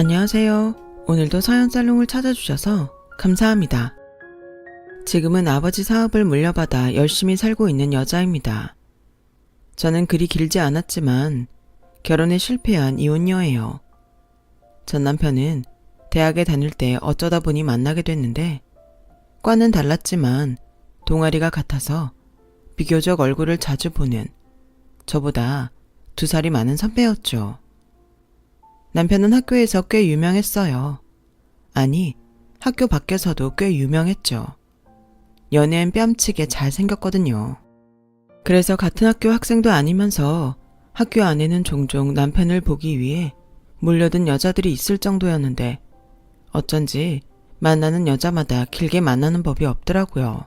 안녕하세요. 오늘도 서연살롱을 찾아주셔서 감사합니다. 지금은 아버지 사업을 물려받아 열심히 살고 있는 여자입니다. 저는 그리 길지 않았지만 결혼에 실패한 이혼녀예요. 전 남편은 대학에 다닐 때 어쩌다 보니 만나게 됐는데 과는 달랐지만 동아리가 같아서 비교적 얼굴을 자주 보는 저보다 2살이 많은 선배였죠. 남편은 학교에서 꽤 유명했어요. 아니, 학교 밖에서도 꽤 유명했죠. 연예인 뺨치게 잘생겼거든요. 그래서 같은 학교 학생도 아니면서 학교 안에는 종종 남편을 보기 위해 몰려든 여자들이 있을 정도였는데 어쩐지 만나는 여자마다 길게 만나는 법이 없더라고요.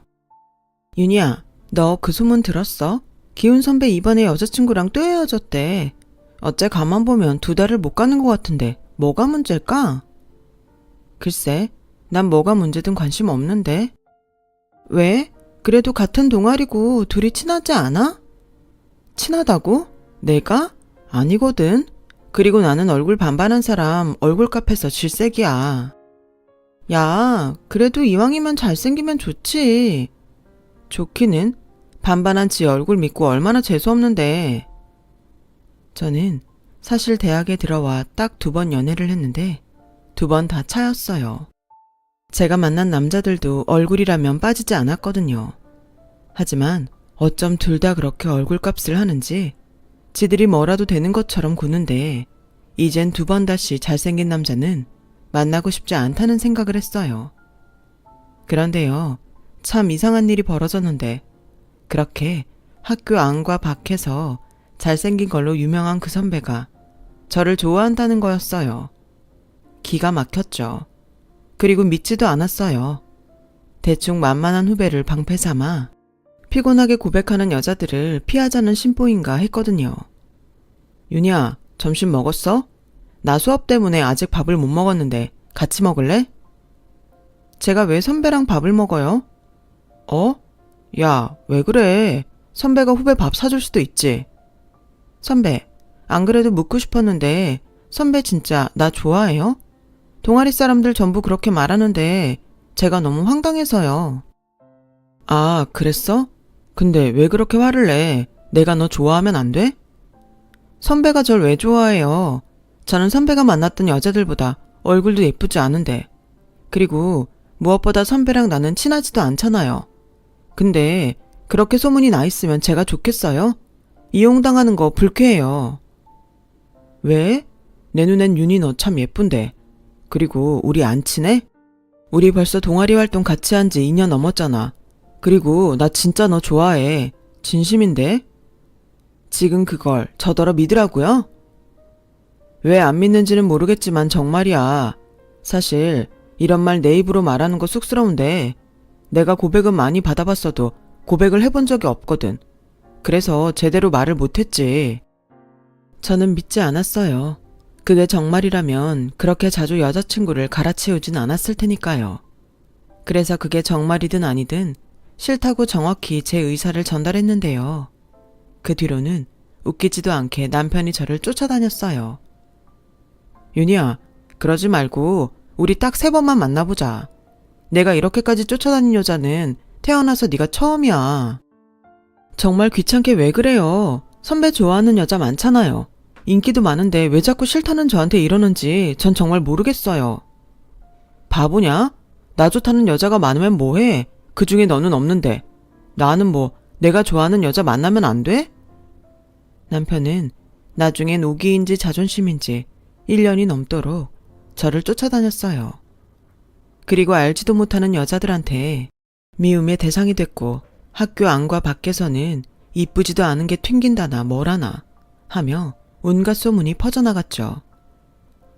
윤희야, 너 그 소문 들었어? 기훈 선배 이번에 여자친구랑 또 헤어졌대. 어째 가만 보면 2달을 못 가는 것 같은데 뭐가 문제일까? 글쎄, 난 뭐가 문제든 관심 없는데. 왜? 그래도 같은 동아리고 둘이 친하지 않아? 친하다고? 내가? 아니거든. 그리고 나는 얼굴 반반한 사람 얼굴 값에서 질색이야. 야, 그래도 이왕이면 잘생기면 좋지. 좋기는 반반한 지 얼굴 믿고 얼마나 재수없는데. 저는 사실 대학에 들어와 딱 2번 연애를 했는데 2번 다 차였어요. 제가 만난 남자들도 얼굴이라면 빠지지 않았거든요. 하지만 어쩜 둘 다 그렇게 얼굴값을 하는지 지들이 뭐라도 되는 것처럼 구는데 이젠 2번 다시 잘생긴 남자는 만나고 싶지 않다는 생각을 했어요. 그런데요, 참 이상한 일이 벌어졌는데 그렇게 학교 안과 밖에서 잘생긴 걸로 유명한 그 선배가 저를 좋아한다는 거였어요. 기가 막혔죠. 그리고 믿지도 않았어요. 대충 만만한 후배를 방패 삼아 피곤하게 고백하는 여자들을 피하자는 심보인가 했거든요. 윤희야, 점심 먹었어? 나 수업 때문에 아직 밥을 못 먹었는데 같이 먹을래? 제가 왜 선배랑 밥을 먹어요? 야, 왜 그래? 선배가 후배 밥 사줄 수도 있지. 선배, 안 그래도 묻고 싶었는데 선배 진짜 나 좋아해요? 동아리 사람들 전부 그렇게 말하는데 제가 너무 황당해서요. 아, 그랬어? 근데 왜 그렇게 화를 내? 내가 너 좋아하면 안 돼? 선배가 절 왜 좋아해요? 저는 선배가 만났던 여자들보다 얼굴도 예쁘지 않은데. 그리고 무엇보다 선배랑 나는 친하지도 않잖아요. 근데 그렇게 소문이 나 있으면 제가 좋겠어요? 이용당하는 거 불쾌해요. 왜? 내 눈엔 윤희 너 참 예쁜데. 그리고 우리 안 친해? 우리 벌써 동아리 활동 같이 한 지 2년 넘었잖아. 그리고 나 진짜 너 좋아해. 진심인데? 지금 그걸 저더러 믿으라고요? 왜 안 믿는지는 모르겠지만 정말이야. 사실 이런 말 내 입으로 말하는 거 쑥스러운데 내가 고백은 많이 받아봤어도 고백을 해본 적이 없거든. 그래서 제대로 말을 못했지. 저는 믿지 않았어요. 그게 정말이라면 그렇게 자주 여자친구를 갈아치우진 않았을 테니까요. 그래서 그게 정말이든 아니든 싫다고 정확히 제 의사를 전달했는데요. 그 뒤로는 웃기지도 않게 남편이 저를 쫓아다녔어요. 윤희야, 그러지 말고 우리 딱 3번만 만나보자. 내가 이렇게까지 쫓아다닌 여자는 태어나서 네가 처음이야. 정말 귀찮게 왜 그래요? 선배 좋아하는 여자 많잖아요. 인기도 많은데 왜 자꾸 싫다는 저한테 이러는지 전 정말 모르겠어요. 바보냐? 나 좋다는 여자가 많으면 뭐해? 그중에 너는 없는데. 나는 뭐 내가 좋아하는 여자 만나면 안 돼? 남편은 나중엔 오기인지 자존심인지 1년이 넘도록 저를 쫓아다녔어요. 그리고 알지도 못하는 여자들한테 미움의 대상이 됐고 학교 안과 밖에서는 이쁘지도 않은 게 튕긴다나 뭐라나 하며 온갖 소문이 퍼져나갔죠.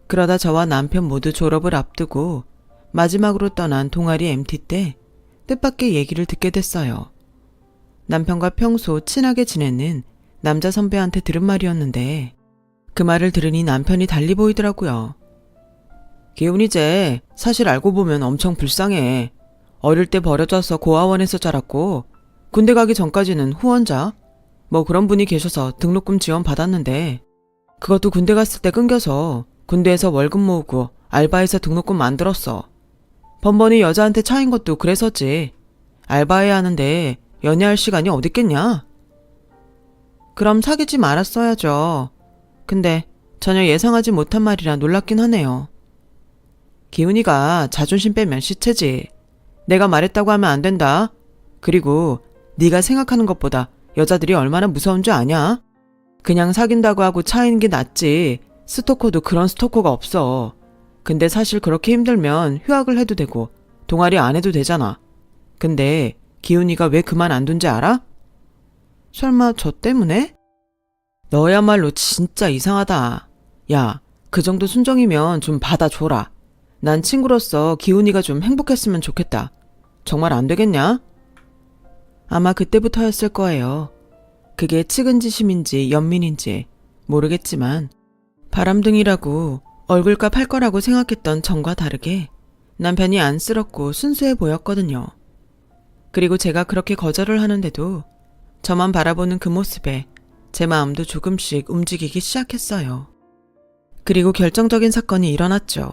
그러다 저와 남편 모두 졸업을 앞두고 마지막으로 떠난 동아리 MT 때 뜻밖의 얘기를 듣게 됐어요. 남편과 평소 친하게 지내는 남자 선배한테 들은 말이었는데 그 말을 들으니 남편이 달리 보이더라고요. 기훈이제 사실 알고 보면 엄청 불쌍해. 어릴 때 버려져서 고아원에서 자랐고 군대 가기 전까지는 후원자 뭐 그런 분이 계셔서 등록금 지원 받았는데 그것도 군대 갔을 때 끊겨서 군대에서 월급 모으고 알바해서 등록금 만들었어. 번번이 여자한테 차인 것도 그래서지. 알바해야 하는데 연애할 시간이 어딨겠냐? 그럼 사귀지 말았어야죠. 근데 전혀 예상하지 못한 말이라 놀랍긴 하네요. 기훈이가 자존심 빼면 시체지. 내가 말했다고 하면 안 된다. 그리고 네가 생각하는 것보다 여자들이 얼마나 무서운 줄 아냐? 그냥 사귄다고 하고 차이는 게 낫지. 스토커도 그런 스토커가 없어. 근데 사실 그렇게 힘들면 휴학을 해도 되고 동아리 안 해도 되잖아. 근데 기훈이가 왜 그만 안 둔지 알아? 설마 저 때문에? 너야말로 진짜 이상하다. 야, 그 정도 순정이면 좀 받아줘라. 난 친구로서 기훈이가 좀 행복했으면 좋겠다. 정말 안 되겠냐? 아마 그때부터였을 거예요. 그게 측은지심인지 연민인지 모르겠지만 바람둥이라고 얼굴값 할 거라고 생각했던 전과 다르게 남편이 안쓰럽고 순수해 보였거든요. 그리고 제가 그렇게 거절을 하는데도 저만 바라보는 그 모습에 제 마음도 조금씩 움직이기 시작했어요. 그리고 결정적인 사건이 일어났죠.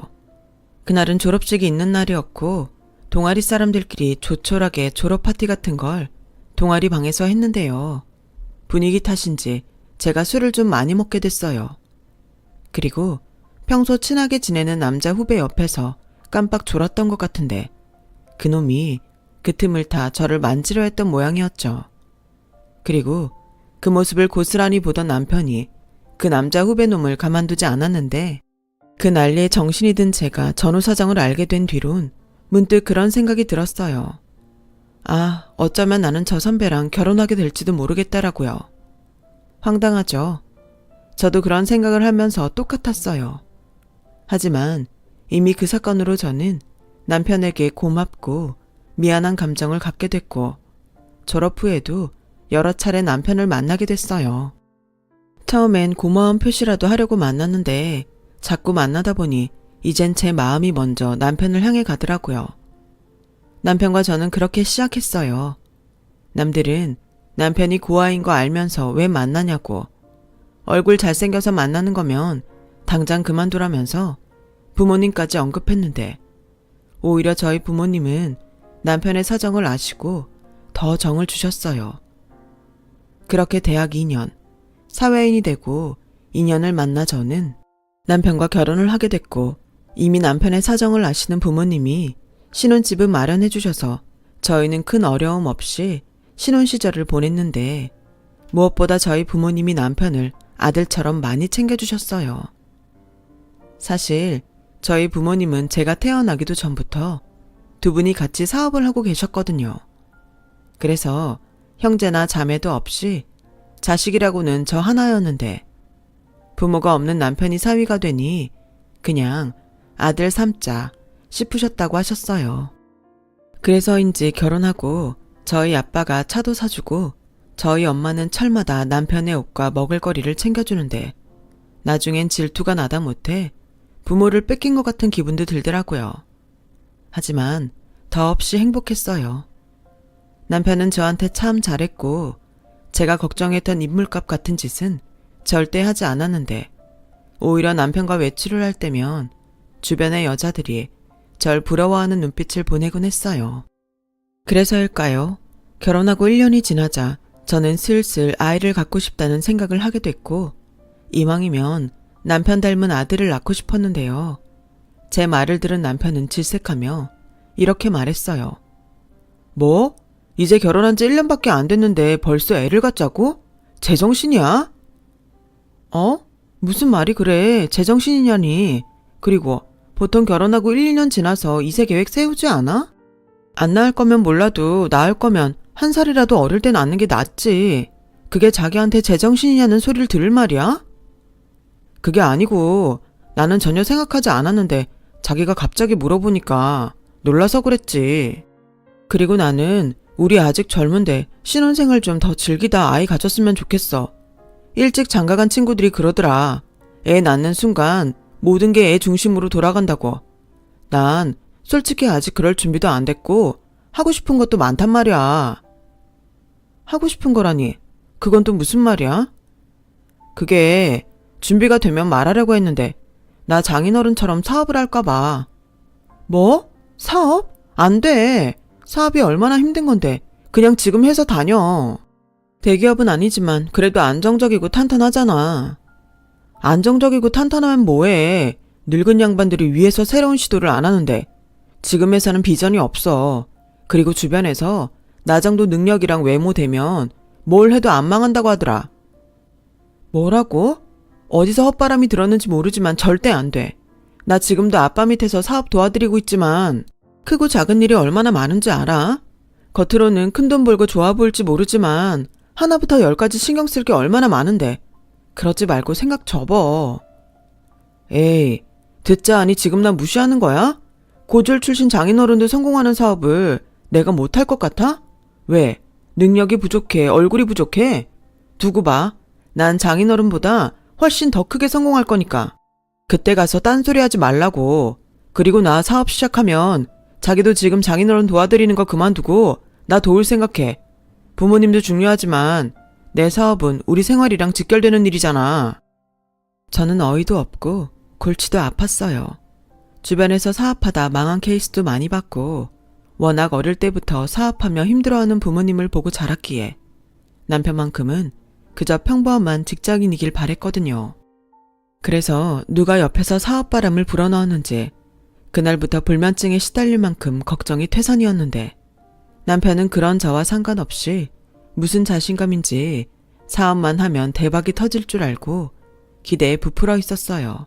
그날은 졸업식이 있는 날이었고 동아리 사람들끼리 조촐하게 졸업 파티 같은 걸 동아리 방에서 했는데요. 분위기 탓인지 제가 술을 좀 많이 먹게 됐어요. 그리고 평소 친하게 지내는 남자 후배 옆에서 깜빡 졸았던 것 같은데 그놈이 그 틈을 타 저를 만지려 했던 모양이었죠. 그리고 그 모습을 고스란히 보던 남편이 그 남자 후배 놈을 가만두지 않았는데 그 난리에 정신이 든 제가 전후 사정을 알게 된 뒤론 문득 그런 생각이 들었어요. 아, 어쩌면 나는 저 선배랑 결혼하게 될지도 모르겠다라고요. 황당하죠. 저도 그런 생각을 하면서 똑같았어요. 하지만 이미 그 사건으로 저는 남편에게 고맙고 미안한 감정을 갖게 됐고 졸업 후에도 여러 차례 남편을 만나게 됐어요. 처음엔 고마운 표시라도 하려고 만났는데 자꾸 만나다 보니 이젠 제 마음이 먼저 남편을 향해 가더라고요. 남편과 저는 그렇게 시작했어요. 남들은 남편이 고아인 거 알면서 왜 만나냐고, 얼굴 잘생겨서 만나는 거면 당장 그만두라면서 부모님까지 언급했는데 오히려 저희 부모님은 남편의 사정을 아시고 더 정을 주셨어요. 그렇게 대학 2년, 사회인이 되고 2년을 만나 저는 남편과 결혼을 하게 됐고 이미 남편의 사정을 아시는 부모님이 신혼집을 마련해 주셔서 저희는 큰 어려움 없이 신혼 시절을 보냈는데 무엇보다 저희 부모님이 남편을 아들처럼 많이 챙겨주셨어요. 사실 저희 부모님은 제가 태어나기도 전부터 두 분이 같이 사업을 하고 계셨거든요. 그래서 형제나 자매도 없이 자식이라고는 저 하나였는데 부모가 없는 남편이 사위가 되니 그냥 아들 삼자 싶으셨다고 하셨어요. 그래서인지 결혼하고 저희 아빠가 차도 사주고 저희 엄마는 철마다 남편의 옷과 먹을거리를 챙겨주는데 나중엔 질투가 나다 못해 부모를 뺏긴 것 같은 기분도 들더라고요. 하지만 더없이 행복했어요. 남편은 저한테 참 잘했고 제가 걱정했던 인물값 같은 짓은 절대 하지 않았는데 오히려 남편과 외출을 할 때면 주변의 여자들이 절 부러워하는 눈빛을 보내곤 했어요. 그래서일까요? 결혼하고 1년이 지나자 저는 슬슬 아이를 갖고 싶다는 생각을 하게 됐고 이왕이면 남편 닮은 아들을 낳고 싶었는데요. 제 말을 들은 남편은 질색하며 이렇게 말했어요. 뭐? 이제 결혼한 지 1년밖에 안 됐는데 벌써 애를 갖자고? 제정신이야? 무슨 말이 그래? 제정신이냐니. 그리고 보통 결혼하고 1, 2년 지나서 이세 계획 세우지 않아? 안 낳을 거면 몰라도 낳을 거면 한 살이라도 어릴 때 낳는 게 낫지. 그게 자기한테 제정신이냐는 소리를 들을 말이야? 그게 아니고 나는 전혀 생각하지 않았는데 자기가 갑자기 물어보니까 놀라서 그랬지. 그리고 나는 우리 아직 젊은데 신혼생활 좀 더 즐기다 아이 가졌으면 좋겠어. 일찍 장가간 친구들이 그러더라. 애 낳는 순간 모든 게 애 중심으로 돌아간다고. 난 솔직히 아직 그럴 준비도 안 됐고 하고 싶은 것도 많단 말이야. 하고 싶은 거라니 그건 또 무슨 말이야? 그게 준비가 되면 말하려고 했는데 나 장인어른처럼 사업을 할까봐. 뭐? 사업? 안 돼. 사업이 얼마나 힘든 건데. 그냥 지금 회사 다녀. 대기업은 아니지만 그래도 안정적이고 탄탄하잖아. 안정적이고 탄탄하면 뭐해. 늙은 양반들이 위에서 새로운 시도를 안 하는데. 지금 회사는 비전이 없어. 그리고 주변에서 나 정도 능력이랑 외모 되면 뭘 해도 안 망한다고 하더라. 뭐라고? 어디서 헛바람이 들었는지 모르지만 절대 안 돼. 나 지금도 아빠 밑에서 사업 도와드리고 있지만 크고 작은 일이 얼마나 많은지 알아? 겉으로는 큰돈 벌고 좋아 보일지 모르지만 하나부터 열까지 신경 쓸 게 얼마나 많은데. 그러지 말고 생각 접어. 에이, 듣자 하니 지금 나 무시하는 거야? 고졸 출신 장인어른도 성공하는 사업을 내가 못할 것 같아? 왜? 능력이 부족해? 얼굴이 부족해? 두고 봐. 난 장인어른보다 훨씬 더 크게 성공할 거니까. 그때 가서 딴소리 하지 말라고. 그리고 나 사업 시작하면 자기도 지금 장인어른 도와드리는 거 그만두고 나 도울 생각해. 부모님도 중요하지만 내 사업은 우리 생활이랑 직결되는 일이잖아. 저는 어이도 없고 골치도 아팠어요. 주변에서 사업하다 망한 케이스도 많이 봤고 워낙 어릴 때부터 사업하며 힘들어하는 부모님을 보고 자랐기에 남편만큼은 그저 평범한 직장인이길 바랬거든요. 그래서 누가 옆에서 사업 바람을 불어넣었는지 그날부터 불면증에 시달릴 만큼 걱정이 퇴선이었는데 남편은 그런 저와 상관없이 무슨 자신감인지 사업만 하면 대박이 터질 줄 알고 기대에 부풀어 있었어요.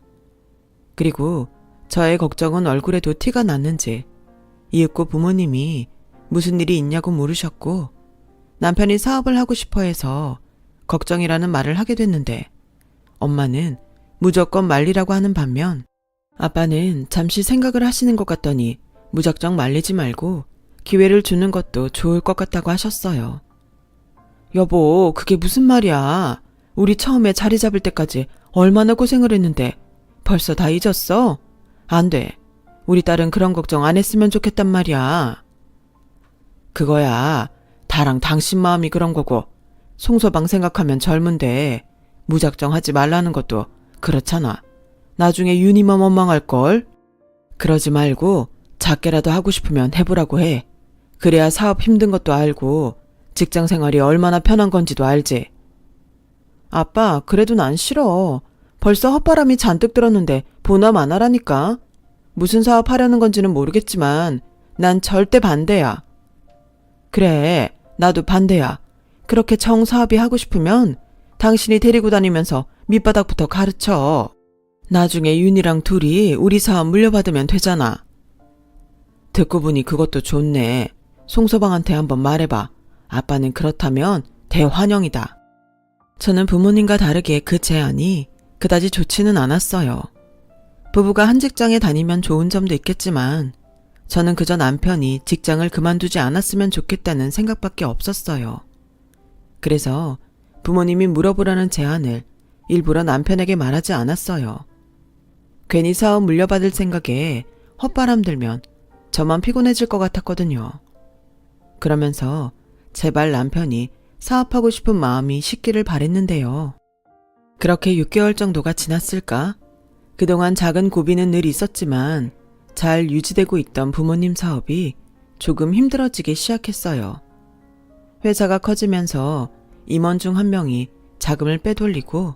그리고 저의 걱정은 얼굴에도 티가 났는지 이윽고 부모님이 무슨 일이 있냐고 물으셨고 남편이 사업을 하고 싶어 해서 걱정이라는 말을 하게 됐는데 엄마는 무조건 말리라고 하는 반면 아빠는 잠시 생각을 하시는 것 같더니 무작정 말리지 말고 기회를 주는 것도 좋을 것 같다고 하셨어요. 여보, 그게 무슨 말이야. 우리 처음에 자리 잡을 때까지 얼마나 고생을 했는데 벌써 다 잊었어? 안 돼. 우리 딸은 그런 걱정 안 했으면 좋겠단 말이야. 그거야. 다랑 당신 마음이 그런 거고 송서방 생각하면 젊은데 무작정 하지 말라는 것도 그렇잖아. 나중에 유니만 원망할걸? 그러지 말고 작게라도 하고 싶으면 해보라고 해. 그래야 사업 힘든 것도 알고 직장 생활이 얼마나 편한 건지도 알지. 아빠, 그래도 난 싫어. 벌써 헛바람이 잔뜩 들었는데 보나 마나라니까. 무슨 사업 하려는 건지는 모르겠지만 난 절대 반대야. 그래, 나도 반대야. 그렇게 정사업이 하고 싶으면 당신이 데리고 다니면서 밑바닥부터 가르쳐. 나중에 윤이랑 둘이 우리 사업 물려받으면 되잖아. 듣고 보니 그것도 좋네. 송서방한테 한번 말해봐. 아빠는 그렇다면 대환영이다. 저는 부모님과 다르게 그 제안이 그다지 좋지는 않았어요. 부부가 한 직장에 다니면 좋은 점도 있겠지만 저는 그저 남편이 직장을 그만두지 않았으면 좋겠다는 생각밖에 없었어요. 그래서 부모님이 물어보라는 제안을 일부러 남편에게 말하지 않았어요. 괜히 사업 물려받을 생각에 헛바람 들면 저만 피곤해질 것 같았거든요. 그러면서 제발 남편이 사업하고 싶은 마음이 식기를 바랬는데요. 그렇게 6개월 정도가 지났을까? 그동안 작은 고비는 늘 있었지만 잘 유지되고 있던 부모님 사업이 조금 힘들어지기 시작했어요. 회사가 커지면서 임원 중 한 명이 자금을 빼돌리고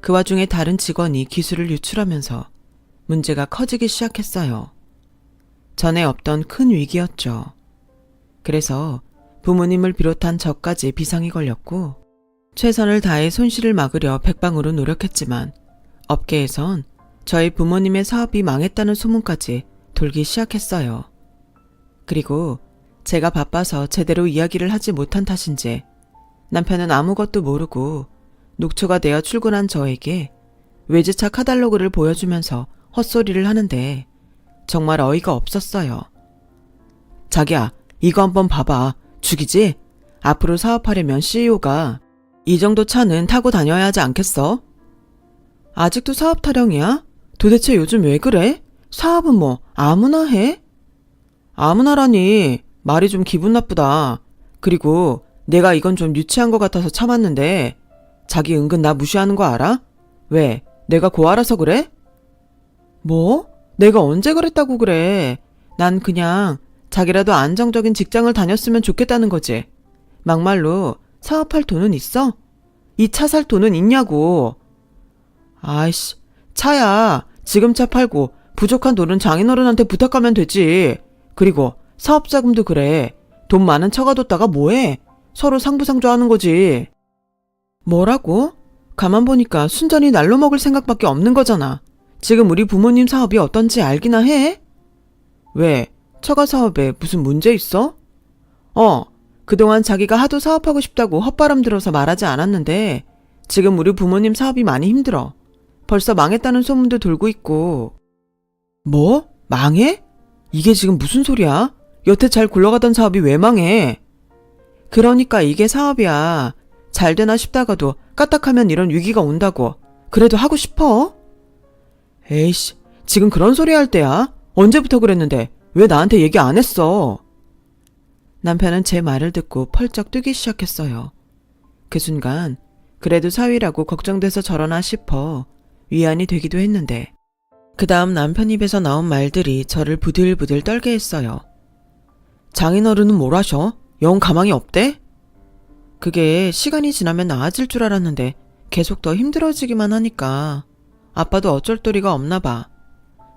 그 와중에 다른 직원이 기술을 유출하면서 문제가 커지기 시작했어요. 전에 없던 큰 위기였죠. 그래서 부모님을 비롯한 저까지 비상이 걸렸고 최선을 다해 손실을 막으려 백방으로 노력했지만 업계에선 저희 부모님의 사업이 망했다는 소문까지 돌기 시작했어요. 그리고 제가 바빠서 제대로 이야기를 하지 못한 탓인지 남편은 아무것도 모르고 녹초가 되어 출근한 저에게 외제차 카탈로그를 보여주면서 헛소리를 하는데 정말 어이가 없었어요. 자기야, 이거 한번 봐봐. 죽이지? 앞으로 사업하려면 CEO가 이 정도 차는 타고 다녀야 하지 않겠어? 아직도 사업 타령이야? 도대체 요즘 왜 그래? 사업은 뭐 아무나 해? 아무나라니. 말이 좀 기분 나쁘다. 그리고 내가 이건 좀 유치한 것 같아서 참았는데 자기 은근 나 무시하는 거 알아? 왜? 내가 고아라서 그래? 뭐? 내가 언제 그랬다고 그래. 난 그냥 자기라도 안정적인 직장을 다녔으면 좋겠다는 거지. 막말로 사업할 돈은 있어? 이 차 살 돈은 있냐고. 아이씨, 차야 지금 차 팔고 부족한 돈은 장인어른한테 부탁하면 되지. 그리고 사업 자금도 그래. 돈 많은 처가뒀다가 뭐해? 서로 상부상조하는 거지. 뭐라고? 가만 보니까 순전히 날로 먹을 생각밖에 없는 거잖아. 지금 우리 부모님 사업이 어떤지 알기나 해? 왜? 처가 사업에 무슨 문제 있어? 그동안 자기가 하도 사업하고 싶다고 헛바람 들어서 말하지 않았는데 지금 우리 부모님 사업이 많이 힘들어. 벌써 망했다는 소문도 돌고 있고. 뭐? 망해? 이게 지금 무슨 소리야? 여태 잘 굴러가던 사업이 왜 망해? 그러니까 이게 사업이야. 잘 되나 싶다가도 까딱하면 이런 위기가 온다고. 그래도 하고 싶어? 에이씨, 지금 그런 소리 할 때야? 언제부터 그랬는데 왜 나한테 얘기 안 했어? 남편은 제 말을 듣고 펄쩍 뛰기 시작했어요. 그 순간 그래도 사위라고 걱정돼서 저러나 싶어 위안이 되기도 했는데 그 다음 남편 입에서 나온 말들이 저를 부들부들 떨게 했어요. 장인어른은 뭘 하셔? 영 가망이 없대? 그게 시간이 지나면 나아질 줄 알았는데 계속 더 힘들어지기만 하니까 아빠도 어쩔 도리가 없나 봐.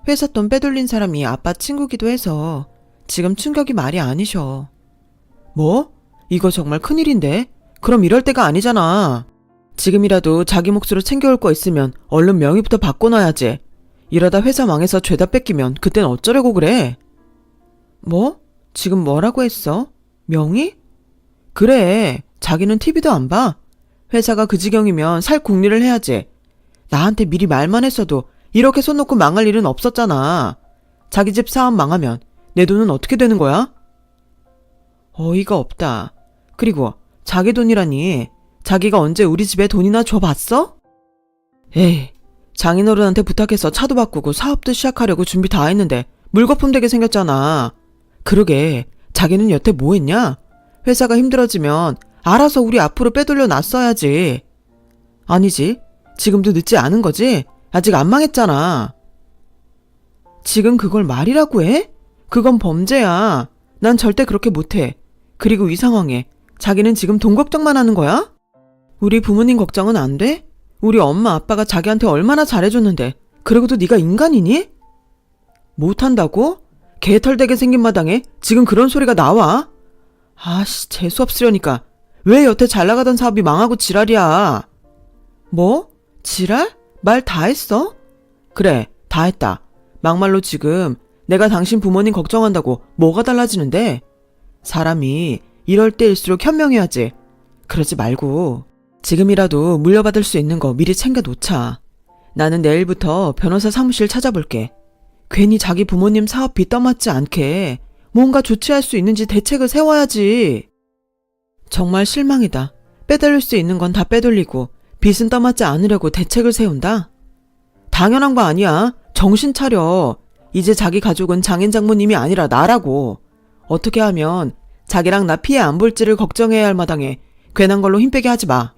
회사 돈 빼돌린 사람이 아빠 친구기도 해서 지금 충격이 말이 아니셔. 뭐? 이거 정말 큰일인데? 그럼 이럴 때가 아니잖아. 지금이라도 자기 몫으로 챙겨올 거 있으면 얼른 명의부터 바꿔놔야지. 이러다 회사 망해서 죄다 뺏기면 그땐 어쩌려고 그래? 뭐? 지금 뭐라고 했어? 명의? 그래. 자기는 TV도 안 봐. 회사가 그 지경이면 살 궁리를 해야지. 나한테 미리 말만 했어도 이렇게 손 놓고 망할 일은 없었잖아. 자기 집 사업 망하면 내 돈은 어떻게 되는 거야? 어이가 없다. 그리고 자기 돈이라니 자기가 언제 우리 집에 돈이나 줘봤어? 에이, 장인어른한테 부탁해서 차도 바꾸고 사업도 시작하려고 준비 다 했는데 물거품 되게 생겼잖아. 그러게 자기는 여태 뭐 했냐? 회사가 힘들어지면 알아서 우리 앞으로 빼돌려 놨어야지. 아니지. 지금도 늦지 않은 거지? 아직 안 망했잖아. 지금 그걸 말이라고 해? 그건 범죄야. 난 절대 그렇게 못해. 그리고 이 상황에 자기는 지금 돈 걱정만 하는 거야? 우리 부모님 걱정은 안 돼? 우리 엄마 아빠가 자기한테 얼마나 잘해줬는데 그러고도 네가 인간이니? 못한다고? 개털되게 생긴 마당에 지금 그런 소리가 나와? 아씨, 재수없으려니까. 왜 여태 잘나가던 사업이 망하고 지랄이야? 뭐? 지랄? 말 다 했어? 그래, 다 했다. 막말로 지금 내가 당신 부모님 걱정한다고 뭐가 달라지는데? 사람이 이럴 때일수록 현명해야지. 그러지 말고 지금이라도 물려받을 수 있는 거 미리 챙겨놓자. 나는 내일부터 변호사 사무실 찾아볼게. 괜히 자기 부모님 사업비 떠맡지 않게 뭔가 조치할 수 있는지 대책을 세워야지. 정말 실망이다. 빼돌릴 수 있는 건 다 빼돌리고 빚은 떠맡지 않으려고 대책을 세운다? 당연한 거 아니야. 정신 차려. 이제 자기 가족은 장인 장모님이 아니라 나라고. 어떻게 하면 자기랑 나 피해 안 볼지를 걱정해야 할 마당에 괜한 걸로 힘 빼게 하지 마.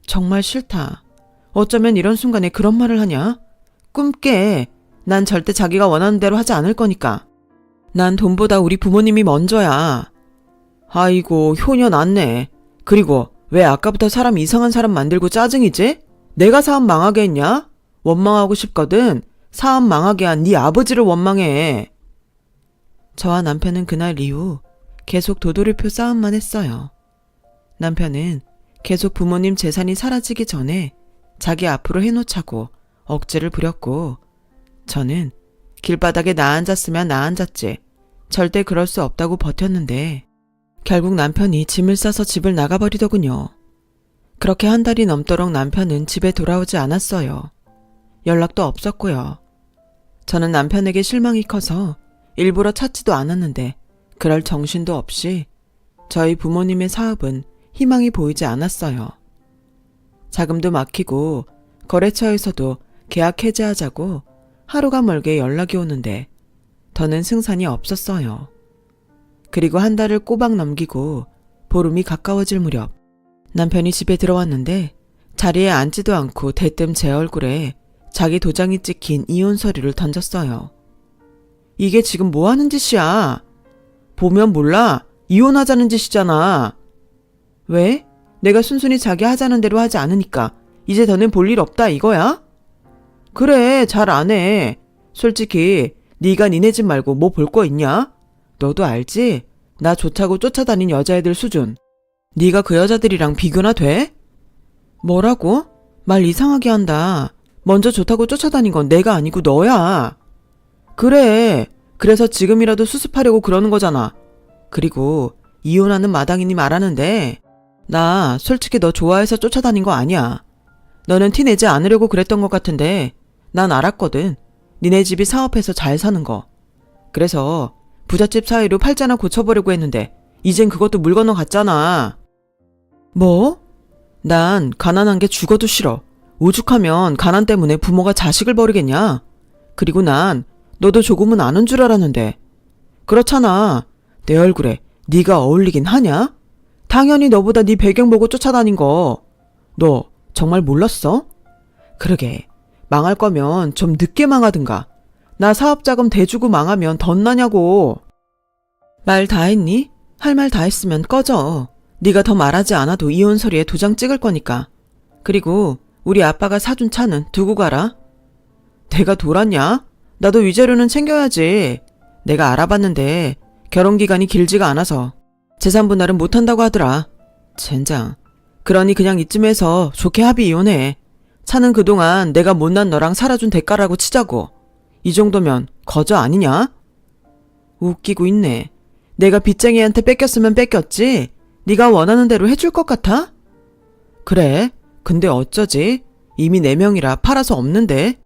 정말 싫다. 어쩌면 이런 순간에 그런 말을 하냐? 꿈 깨. 난 절대 자기가 원하는 대로 하지 않을 거니까. 난 돈보다 우리 부모님이 먼저야. 아이고, 효녀 낫네. 그리고 왜 아까부터 사람 이상한 사람 만들고 짜증이지? 내가 사업 망하게 했냐? 원망하고 싶거든. 사업 망하게 한 네 아버지를 원망해. 저와 남편은 그날 이후 계속 도돌이표 싸움만 했어요. 남편은 계속 부모님 재산이 사라지기 전에 자기 앞으로 해놓자고 억지를 부렸고, 저는 길바닥에 나 앉았으면 나 앉았지 절대 그럴 수 없다고 버텼는데 결국 남편이 짐을 싸서 집을 나가버리더군요. 그렇게 한 달이 넘도록 남편은 집에 돌아오지 않았어요. 연락도 없었고요. 저는 남편에게 실망이 커서 일부러 찾지도 않았는데 그럴 정신도 없이 저희 부모님의 사업은 희망이 보이지 않았어요. 자금도 막히고 거래처에서도 계약 해지하자고 하루가 멀게 연락이 오는데 더는 승산이 없었어요. 그리고 한 달을 꼬박 넘기고 보름이 가까워질 무렵 남편이 집에 들어왔는데 자리에 앉지도 않고 대뜸 제 얼굴에 자기 도장이 찍힌 이혼 서류를 던졌어요. 이게 지금 뭐 하는 짓이야? 보면 몰라. 이혼하자는 짓이잖아. 왜? 내가 순순히 자기 하자는 대로 하지 않으니까 이제 더는 볼 일 없다 이거야? 그래, 잘 안 해. 솔직히 네가 니네 집 말고 뭐 볼 거 있냐? 너도 알지? 나 좋다고 쫓아다닌 여자애들 수준. 네가 그 여자들이랑 비교나 돼? 뭐라고? 말 이상하게 한다. 먼저 좋다고 쫓아다닌 건 내가 아니고 너야. 그래. 그래서 지금이라도 수습하려고 그러는 거잖아. 그리고 이혼하는 마당이니 말하는데 나 솔직히 너 좋아해서 쫓아다닌 거 아니야. 너는 티 내지 않으려고 그랬던 것 같은데 난 알았거든. 니네 집이 사업해서 잘 사는 거. 그래서 부잣집 사이로 팔자나 고쳐보려고 했는데 이젠 그것도 물 건너갔잖아. 뭐? 난 가난한 게 죽어도 싫어. 오죽하면 가난 때문에 부모가 자식을 버리겠냐? 그리고 난 너도 조금은 아는 줄 알았는데. 그렇잖아. 내 얼굴에 네가 어울리긴 하냐? 당연히 너보다 네 배경 보고 쫓아다닌 거. 너 정말 몰랐어? 그러게. 망할 거면 좀 늦게 망하든가. 나 사업자금 대주고 망하면 덧나냐고. 말 다 했니? 할 말 다 했으면 꺼져. 네가 더 말하지 않아도 이혼 서류에 도장 찍을 거니까. 그리고 우리 아빠가 사준 차는 두고 가라. 내가 돌았냐? 나도 위자료는 챙겨야지. 내가 알아봤는데 결혼기간이 길지가 않아서 재산 분할은 못한다고 하더라. 젠장. 그러니 그냥 이쯤에서 좋게 합의 이혼해. 차는 그동안 내가 못난 너랑 살아준 대가라고 치자고. 이 정도면 거저 아니냐? 웃기고 있네. 내가 빚쟁이한테 뺏겼으면 뺏겼지? 네가 원하는 대로 해줄 것 같아? 그래. 근데 어쩌지? 이미 4명이라 팔아서 없는데.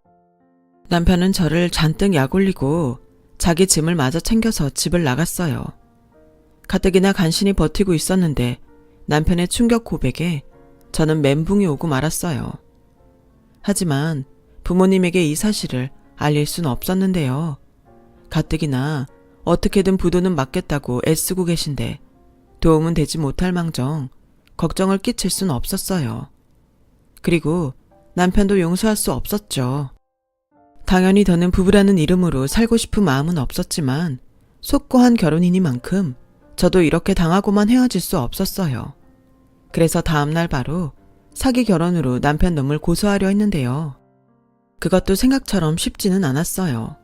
남편은 저를 잔뜩 약올리고 자기 짐을 마저 챙겨서 집을 나갔어요. 가뜩이나 간신히 버티고 있었는데 남편의 충격 고백에 저는 멘붕이 오고 말았어요. 하지만 부모님에게 이 사실을 알릴 순 없었는데요. 가뜩이나 어떻게든 부도는 막겠다고 애쓰고 계신데 도움은 되지 못할 망정 걱정을 끼칠 순 없었어요. 그리고 남편도 용서할 수 없었죠. 당연히 더는 부부라는 이름으로 살고 싶은 마음은 없었지만 속고한 결혼이니만큼 저도 이렇게 당하고만 헤어질 수 없었어요. 그래서 다음날 바로 사기 결혼으로 남편 놈을 고소하려 했는데요. 그것도 생각처럼 쉽지는 않았어요.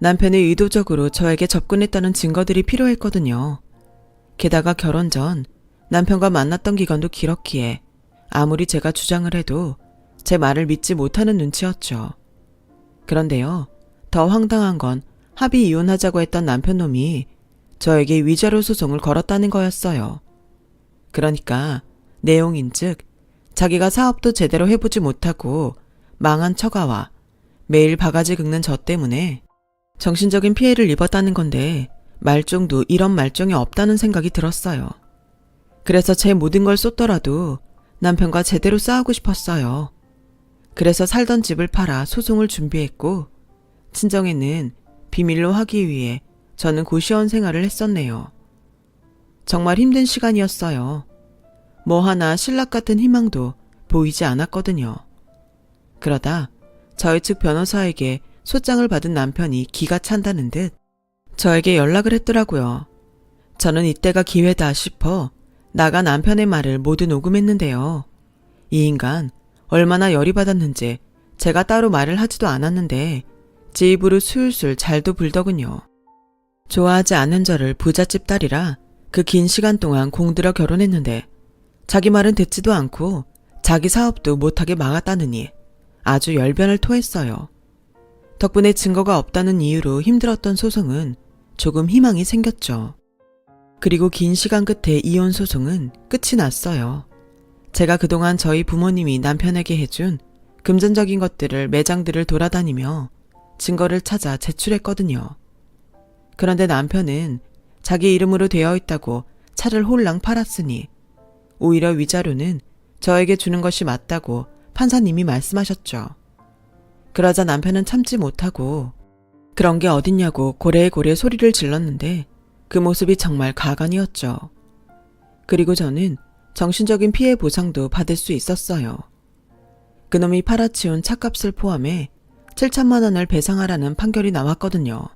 남편이 의도적으로 저에게 접근했다는 증거들이 필요했거든요. 게다가 결혼 전 남편과 만났던 기간도 길었기에 아무리 제가 주장을 해도 제 말을 믿지 못하는 눈치였죠. 그런데요, 더 황당한 건 합의 이혼하자고 했던 남편 놈이 저에게 위자료 소송을 걸었다는 거였어요. 그러니까 내용인즉 자기가 사업도 제대로 해보지 못하고 망한 처가와 매일 바가지 긁는 저 때문에 정신적인 피해를 입었다는 건데 말종도 이런 말종이 없다는 생각이 들었어요. 그래서 제 모든 걸 쏟더라도 남편과 제대로 싸우고 싶었어요. 그래서 살던 집을 팔아 소송을 준비했고 친정에는 비밀로 하기 위해 저는 고시원 생활을 했었네요. 정말 힘든 시간이었어요. 뭐 하나 신락 같은 희망도 보이지 않았거든요. 그러다 저희 측 변호사에게 소장을 받은 남편이 기가 찬다는 듯 저에게 연락을 했더라고요. 저는 이때가 기회다 싶어 나가 남편의 말을 모두 녹음했는데요. 이 인간 얼마나 열이 받았는지 제가 따로 말을 하지도 않았는데 제 입으로 술술 잘도 불더군요. 좋아하지 않는 저를 부잣집 딸이라 그 긴 시간 동안 공들여 결혼했는데 자기 말은 듣지도 않고 자기 사업도 못하게 막았다느니 아주 열변을 토했어요. 덕분에 증거가 없다는 이유로 힘들었던 소송은 조금 희망이 생겼죠. 그리고 긴 시간 끝에 이혼 소송은 끝이 났어요. 제가 그동안 저희 부모님이 남편에게 해준 금전적인 것들을 매장들을 돌아다니며 증거를 찾아 제출했거든요. 그런데 남편은 자기 이름으로 되어 있다고 차를 홀랑 팔았으니 오히려 위자료는 저에게 주는 것이 맞다고 판사님이 말씀하셨죠. 그러자 남편은 참지 못하고 그런 게 어딨냐고 고래고래 소리를 질렀는데 그 모습이 정말 가관이었죠. 그리고 저는 정신적인 피해 보상도 받을 수 있었어요. 그놈이 팔아치운 차값을 포함해 7천만 원을 배상하라는 판결이 나왔거든요.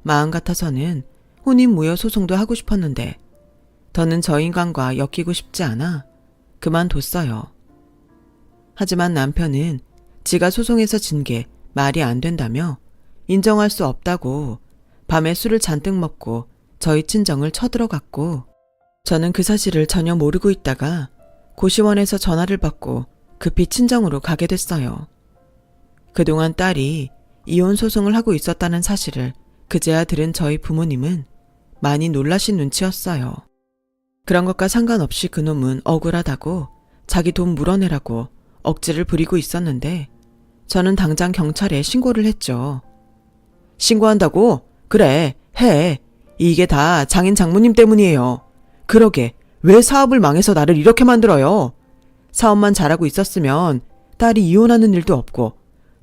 마음 같아서는 혼인무효 소송도 하고 싶었는데 더는 저 인간과 엮이고 싶지 않아 그만뒀어요. 하지만 남편은 지가 소송에서 진 게 말이 안 된다며 인정할 수 없다고 밤에 술을 잔뜩 먹고 저희 친정을 쳐들어갔고, 저는 그 사실을 전혀 모르고 있다가 고시원에서 전화를 받고 급히 친정으로 가게 됐어요. 그동안 딸이 이혼 소송을 하고 있었다는 사실을 그제야 들은 저희 부모님은 많이 놀라신 눈치였어요. 그런 것과 상관없이 그놈은 억울하다고 자기 돈 물어내라고 억지를 부리고 있었는데 저는 당장 경찰에 신고를 했죠. 신고한다고? 그래, 해. 이게 다 장인 장모님 때문이에요. 그러게 왜 사업을 망해서 나를 이렇게 만들어요? 사업만 잘하고 있었으면 딸이 이혼하는 일도 없고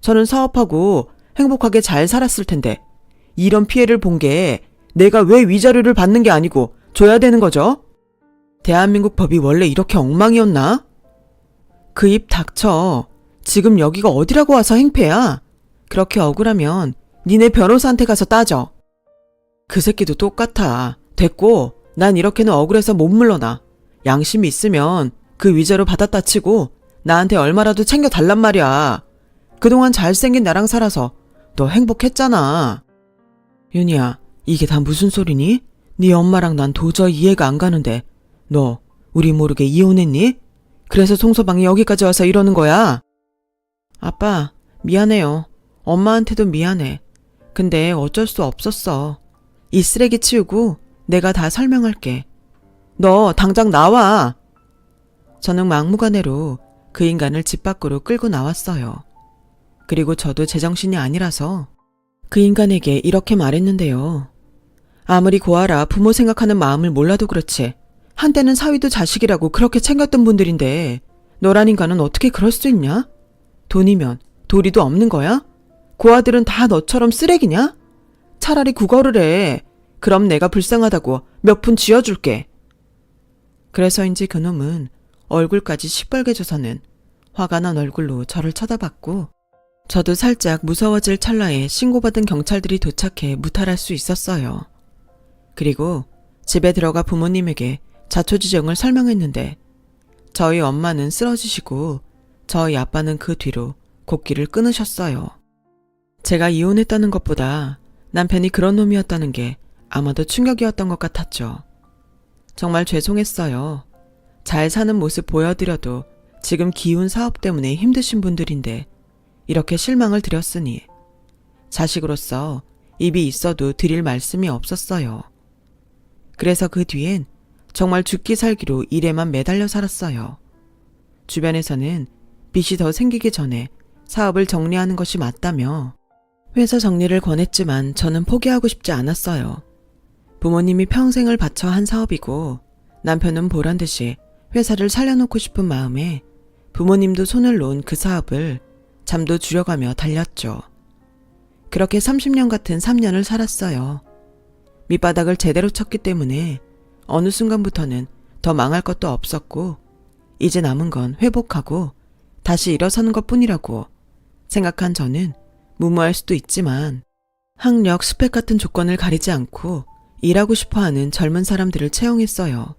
저는 사업하고 행복하게 잘 살았을 텐데 이런 피해를 본 게 내가 왜 위자료를 받는 게 아니고 줘야 되는 거죠? 대한민국 법이 원래 이렇게 엉망이었나? 그 입 닥쳐. 지금 여기가 어디라고 와서 행패야? 그렇게 억울하면 니네 변호사한테 가서 따져. 그 새끼도 똑같아. 됐고 난 이렇게는 억울해서 못 물러나. 양심이 있으면 그 위자료 받았다 치고 나한테 얼마라도 챙겨달란 말이야. 그동안 잘생긴 나랑 살아서 너 행복했잖아. 윤희야, 이게 다 무슨 소리니? 네 엄마랑 난 도저히 이해가 안 가는데 너 우리 모르게 이혼했니? 그래서 송서방이 여기까지 와서 이러는 거야? 아빠, 미안해요. 엄마한테도 미안해. 근데 어쩔 수 없었어. 이 쓰레기 치우고 내가 다 설명할게. 너 당장 나와. 저는 막무가내로 그 인간을 집 밖으로 끌고 나왔어요. 그리고 저도 제정신이 아니라서 그 인간에게 이렇게 말했는데요. 아무리 고아라 부모 생각하는 마음을 몰라도 그렇지 한때는 사위도 자식이라고 그렇게 챙겼던 분들인데 너란 인간은 어떻게 그럴 수 있냐? 돈이면 도리도 없는 거야? 고아들은 다 너처럼 쓰레기냐? 차라리 국어를 해. 그럼 내가 불쌍하다고 몇 푼 쥐어줄게. 그래서인지 그놈은 얼굴까지 시뻘개져서는 화가 난 얼굴로 저를 쳐다봤고 저도 살짝 무서워질 찰나에 신고받은 경찰들이 도착해 무탈할 수 있었어요. 그리고 집에 들어가 부모님에게 자초지정을 설명했는데 저희 엄마는 쓰러지시고 저희 아빠는 그 뒤로 곡기를 끊으셨어요. 제가 이혼했다는 것보다 남편이 그런 놈이었다는 게 아마도 충격이었던 것 같았죠. 정말 죄송했어요. 잘 사는 모습 보여드려도 지금 기운 사업 때문에 힘드신 분들인데 이렇게 실망을 드렸으니 자식으로서 입이 있어도 드릴 말씀이 없었어요. 그래서 그 뒤엔 정말 죽기 살기로 일에만 매달려 살았어요. 주변에서는 빚이 더 생기기 전에 사업을 정리하는 것이 맞다며 회사 정리를 권했지만 저는 포기하고 싶지 않았어요. 부모님이 평생을 바쳐 한 사업이고 남편은 보란듯이 회사를 살려놓고 싶은 마음에 부모님도 손을 놓은 그 사업을 잠도 줄여가며 달렸죠. 그렇게 30년 같은 3년을 살았어요. 밑바닥을 제대로 쳤기 때문에 어느 순간부터는 더 망할 것도 없었고 이제 남은 건 회복하고 다시 일어서는 것뿐이라고 생각한 저는 무모할 수도 있지만 학력, 스펙 같은 조건을 가리지 않고 일하고 싶어하는 젊은 사람들을 채용했어요.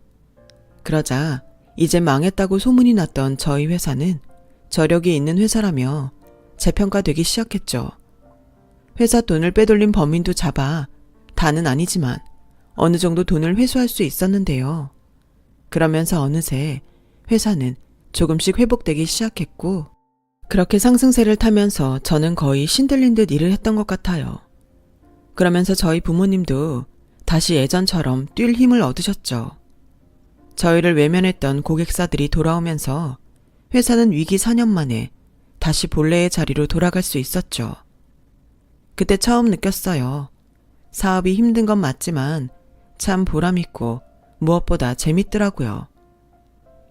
그러자 이제 망했다고 소문이 났던 저희 회사는 저력이 있는 회사라며 재평가되기 시작했죠. 회사 돈을 빼돌린 범인도 잡아 다는 아니지만 어느 정도 돈을 회수할 수 있었는데요. 그러면서 어느새 회사는 조금씩 회복되기 시작했고 그렇게 상승세를 타면서 저는 거의 신들린 듯 일을 했던 것 같아요. 그러면서 저희 부모님도 다시 예전처럼 뛸 힘을 얻으셨죠. 저희를 외면했던 고객사들이 돌아오면서 회사는 위기 4년 만에 다시 본래의 자리로 돌아갈 수 있었죠. 그때 처음 느꼈어요. 사업이 힘든 건 맞지만 참 보람있고 무엇보다 재밌더라고요.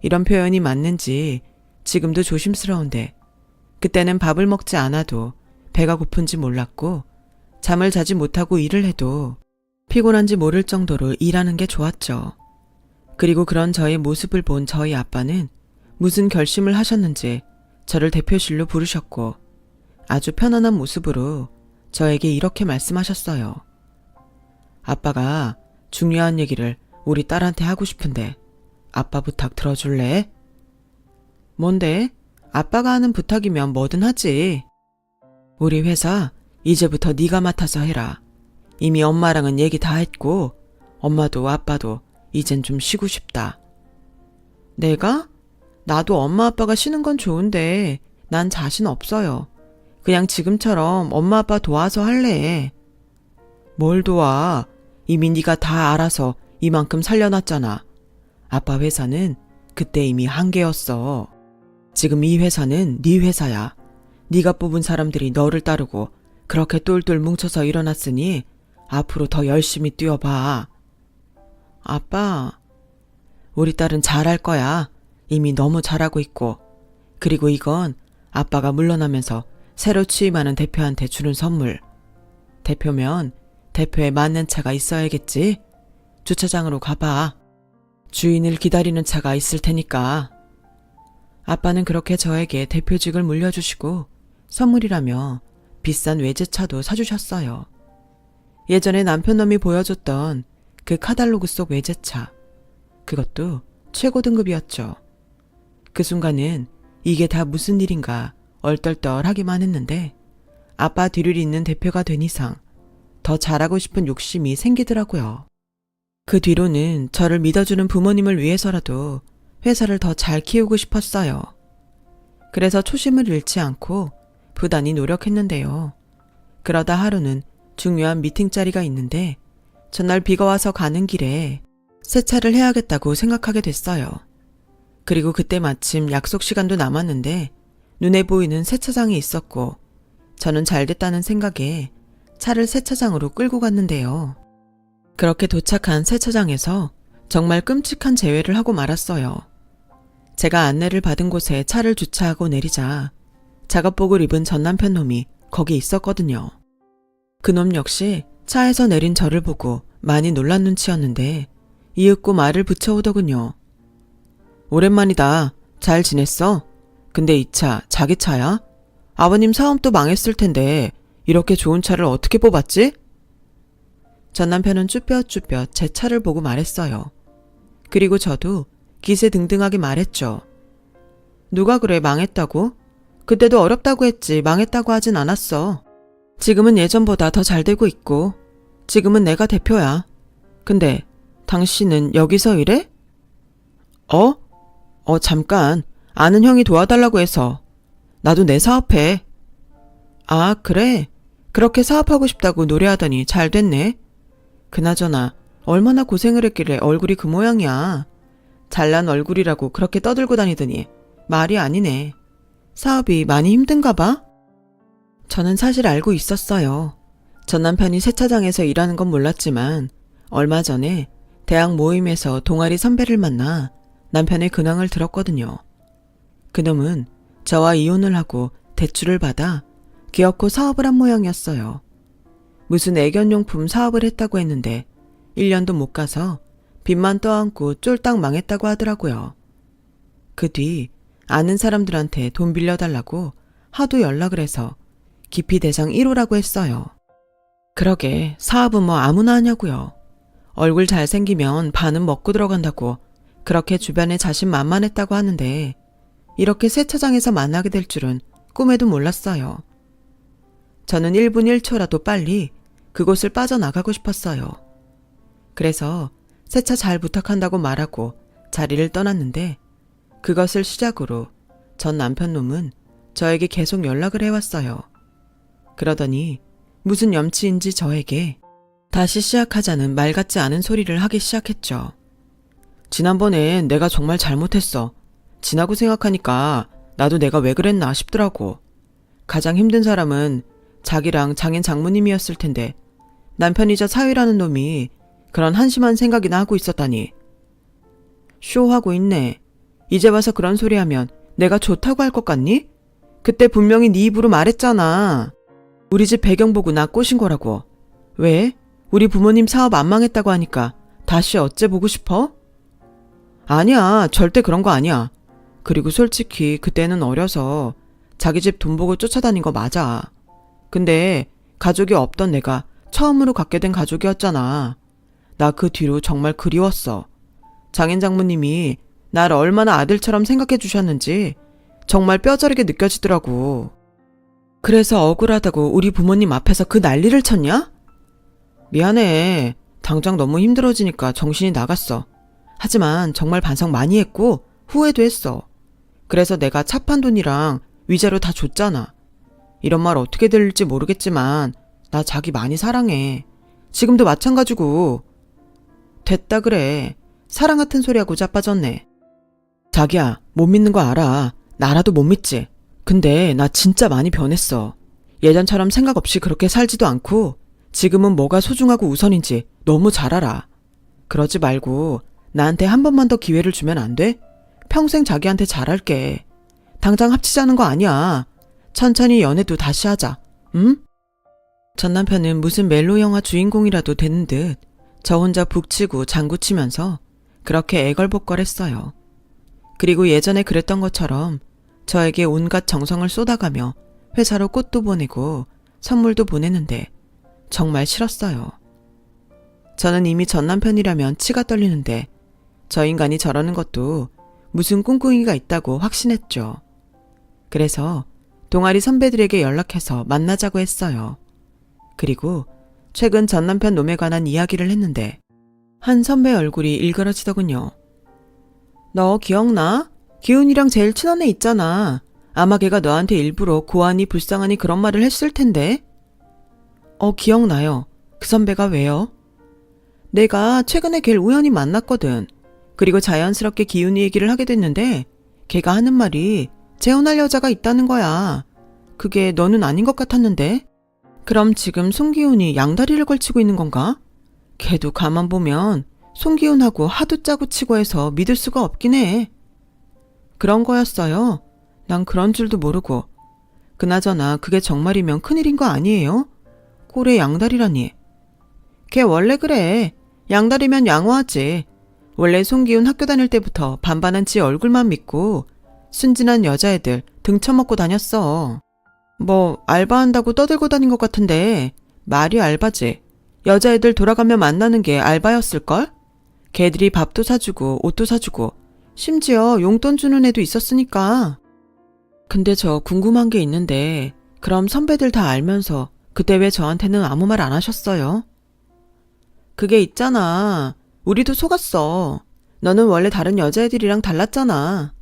이런 표현이 맞는지 지금도 조심스러운데 그때는 밥을 먹지 않아도 배가 고픈지 몰랐고 잠을 자지 못하고 일을 해도 피곤한지 모를 정도로 일하는 게 좋았죠. 그리고 그런 저의 모습을 본 저희 아빠는 무슨 결심을 하셨는지 저를 대표실로 부르셨고 아주 편안한 모습으로 저에게 이렇게 말씀하셨어요. 아빠가 중요한 얘기를 우리 딸한테 하고 싶은데 아빠 부탁 들어줄래? 뭔데? 아빠가 하는 부탁이면 뭐든 하지. 우리 회사 이제부터 네가 맡아서 해라. 이미 엄마랑은 얘기 다 했고 엄마도 아빠도 이젠 좀 쉬고 싶다. 내가? 나도 엄마 아빠가 쉬는 건 좋은데 난 자신 없어요. 그냥 지금처럼 엄마 아빠 도와서 할래. 뭘 도와? 이미 네가 다 알아서 이만큼 살려놨잖아. 아빠 회사는 그때 이미 한계였어. 지금 이 회사는 네 회사야. 네가 뽑은 사람들이 너를 따르고 그렇게 똘똘 뭉쳐서 일어났으니 앞으로 더 열심히 뛰어봐. 아빠, 우리 딸은 잘할 거야. 이미 너무 잘하고 있고. 그리고 이건 아빠가 물러나면서 새로 취임하는 대표한테 주는 선물. 대표면 대표에 맞는 차가 있어야겠지? 주차장으로 가봐. 주인을 기다리는 차가 있을 테니까. 아빠는 그렇게 저에게 대표직을 물려주시고 선물이라며 비싼 외제차도 사주셨어요. 예전에 남편놈이 보여줬던 그 카탈로그 속 외제차. 그것도 최고 등급이었죠. 그 순간은 이게 다 무슨 일인가 얼떨떨하기만 했는데 아빠 뒤를 잇는 대표가 된 이상 더 잘하고 싶은 욕심이 생기더라고요. 그 뒤로는 저를 믿어주는 부모님을 위해서라도 회사를 더 잘 키우고 싶었어요. 그래서 초심을 잃지 않고 부단히 노력했는데요. 그러다 하루는 중요한 미팅 자리가 있는데 전날 비가 와서 가는 길에 세차를 해야겠다고 생각하게 됐어요. 그리고 그때 마침 약속 시간도 남았는데 눈에 보이는 세차장이 있었고 저는 잘 됐다는 생각에 차를 세차장으로 끌고 갔는데요. 그렇게 도착한 세차장에서 정말 끔찍한 재회를 하고 말았어요. 제가 안내를 받은 곳에 차를 주차하고 내리자 작업복을 입은 전 남편 놈이 거기 있었거든요. 그놈 역시 차에서 내린 저를 보고 많이 놀란 눈치였는데 이윽고 말을 붙여오더군요. 오랜만이다. 잘 지냈어? 근데 이 차 자기 차야? 아버님 사업도 망했을 텐데 이렇게 좋은 차를 어떻게 뽑았지? 전 남편은 쭈뼛쭈뼛 제 차를 보고 말했어요. 그리고 저도 기세등등하게 말했죠. 누가 그래 망했다고? 그때도 어렵다고 했지 망했다고 하진 않았어. 지금은 예전보다 더 잘 되고 있고 지금은 내가 대표야. 근데 당신은 여기서 일해? 잠깐. 아는 형이 도와달라고 해서. 나도 내 사업해. 아, 그래? 그렇게 사업하고 싶다고 노래하더니 잘 됐네. 그나저나 얼마나 고생을 했길래 얼굴이 그 모양이야. 잘난 얼굴이라고 그렇게 떠들고 다니더니 말이 아니네. 사업이 많이 힘든가 봐? 저는 사실 알고 있었어요. 전 남편이 세차장에서 일하는 건 몰랐지만 얼마 전에 대학 모임에서 동아리 선배를 만나 남편의 근황을 들었거든요. 그놈은 저와 이혼을 하고 대출을 받아 기어코 사업을 한 모양이었어요. 무슨 애견용품 사업을 했다고 했는데 1년도 못 가서 빚만 떠안고 쫄딱 망했다고 하더라고요. 그 뒤 아는 사람들한테 돈 빌려달라고 하도 연락을 해서 기피 대상 1호라고 했어요. 그러게 사업은 뭐 아무나 하냐고요. 얼굴 잘생기면 반은 먹고 들어간다고 그렇게 주변에 자신만만했다고 하는데 이렇게 세차장에서 만나게 될 줄은 꿈에도 몰랐어요. 저는 1분 1초라도 빨리 그곳을 빠져나가고 싶었어요. 그래서 세차 잘 부탁한다고 말하고 자리를 떠났는데 그것을 시작으로 전 남편 놈은 저에게 계속 연락을 해왔어요. 그러더니 무슨 염치인지 저에게 다시 시작하자는 말 같지 않은 소리를 하기 시작했죠. 지난번엔 내가 정말 잘못했어. 지나고 생각하니까 나도 내가 왜 그랬나 싶더라고. 가장 힘든 사람은 자기랑 장인 장모님이었을 텐데 남편이자 사위라는 놈이 그런 한심한 생각이나 하고 있었다니. 쇼하고 있네. 이제 와서 그런 소리 하면 내가 좋다고 할 것 같니? 그때 분명히 네 입으로 말했잖아. 우리 집 배경 보고 나 꼬신 거라고. 왜? 우리 부모님 사업 안 망했다고 하니까 다시 어째 보고 싶어? 아니야, 절대 그런 거 아니야. 그리고 솔직히 그때는 어려서 자기 집 돈 보고 쫓아다닌 거 맞아. 근데 가족이 없던 내가 처음으로 갖게 된 가족이었잖아. 나 그 뒤로 정말 그리웠어. 장인 장모님이 날 얼마나 아들처럼 생각해 주셨는지 정말 뼈저리게 느껴지더라고. 그래서 억울하다고 우리 부모님 앞에서 그 난리를 쳤냐? 미안해. 당장 너무 힘들어지니까 정신이 나갔어. 하지만 정말 반성 많이 했고 후회도 했어. 그래서 내가 차 판 돈이랑 위자료 다 줬잖아. 이런 말 어떻게 들릴지 모르겠지만 나 자기 많이 사랑해. 지금도 마찬가지고. 됐다 그래. 사랑 같은 소리하고 자빠졌네. 자기야, 못 믿는 거 알아. 나라도 못 믿지. 근데 나 진짜 많이 변했어. 예전처럼 생각 없이 그렇게 살지도 않고 지금은 뭐가 소중하고 우선인지 너무 잘 알아. 그러지 말고 나한테 한 번만 더 기회를 주면 안 돼? 평생 자기한테 잘할게. 당장 합치자는 거 아니야. 천천히 연애도 다시 하자. 응? 전 남편은 무슨 멜로 영화 주인공이라도 되는 듯 저 혼자 북치고 장구치면서 그렇게 애걸복걸했어요. 그리고 예전에 그랬던 것처럼 저에게 온갖 정성을 쏟아가며 회사로 꽃도 보내고 선물도 보내는데 정말 싫었어요. 저는 이미 전 남편이라면 치가 떨리는데 저 인간이 저러는 것도 무슨 꿍꿍이가 있다고 확신했죠. 그래서 동아리 선배들에게 연락해서 만나자고 했어요. 그리고 최근 전 남편 놈에 관한 이야기를 했는데 한 선배 얼굴이 일그러지더군요. 너 기억나? 기훈이랑 제일 친한 애 있잖아. 아마 걔가 너한테 일부러 고하니 불쌍하니 그런 말을 했을 텐데. 기억나요. 그 선배가 왜요? 내가 최근에 걔를 우연히 만났거든. 그리고 자연스럽게 기훈이 얘기를 하게 됐는데 걔가 하는 말이 재혼할 여자가 있다는 거야. 그게 너는 아닌 것 같았는데. 그럼 지금 송기훈이 양다리를 걸치고 있는 건가? 걔도 가만 보면 송기훈하고 하도 짜고 치고 해서 믿을 수가 없긴 해. 그런 거였어요. 난 그런 줄도 모르고. 그나저나 그게 정말이면 큰일인 거 아니에요? 꼴에 양다리라니. 걔 원래 그래. 양다리면 양호하지. 원래 송기훈 학교 다닐 때부터 반반은 지 얼굴만 믿고 순진한 여자애들 등쳐먹고 다녔어. 뭐 알바한다고 떠들고 다닌 것 같은데 말이 알바지. 여자애들 돌아가며 만나는 게 알바였을걸? 걔들이 밥도 사주고 옷도 사주고 심지어 용돈 주는 애도 있었으니까. 근데 저 궁금한 게 있는데 그럼 선배들 다 알면서 그때 왜 저한테는 아무 말 안 하셨어요? 그게 있잖아. 우리도 속았어. 너는 원래 다른 여자애들이랑 달랐잖아.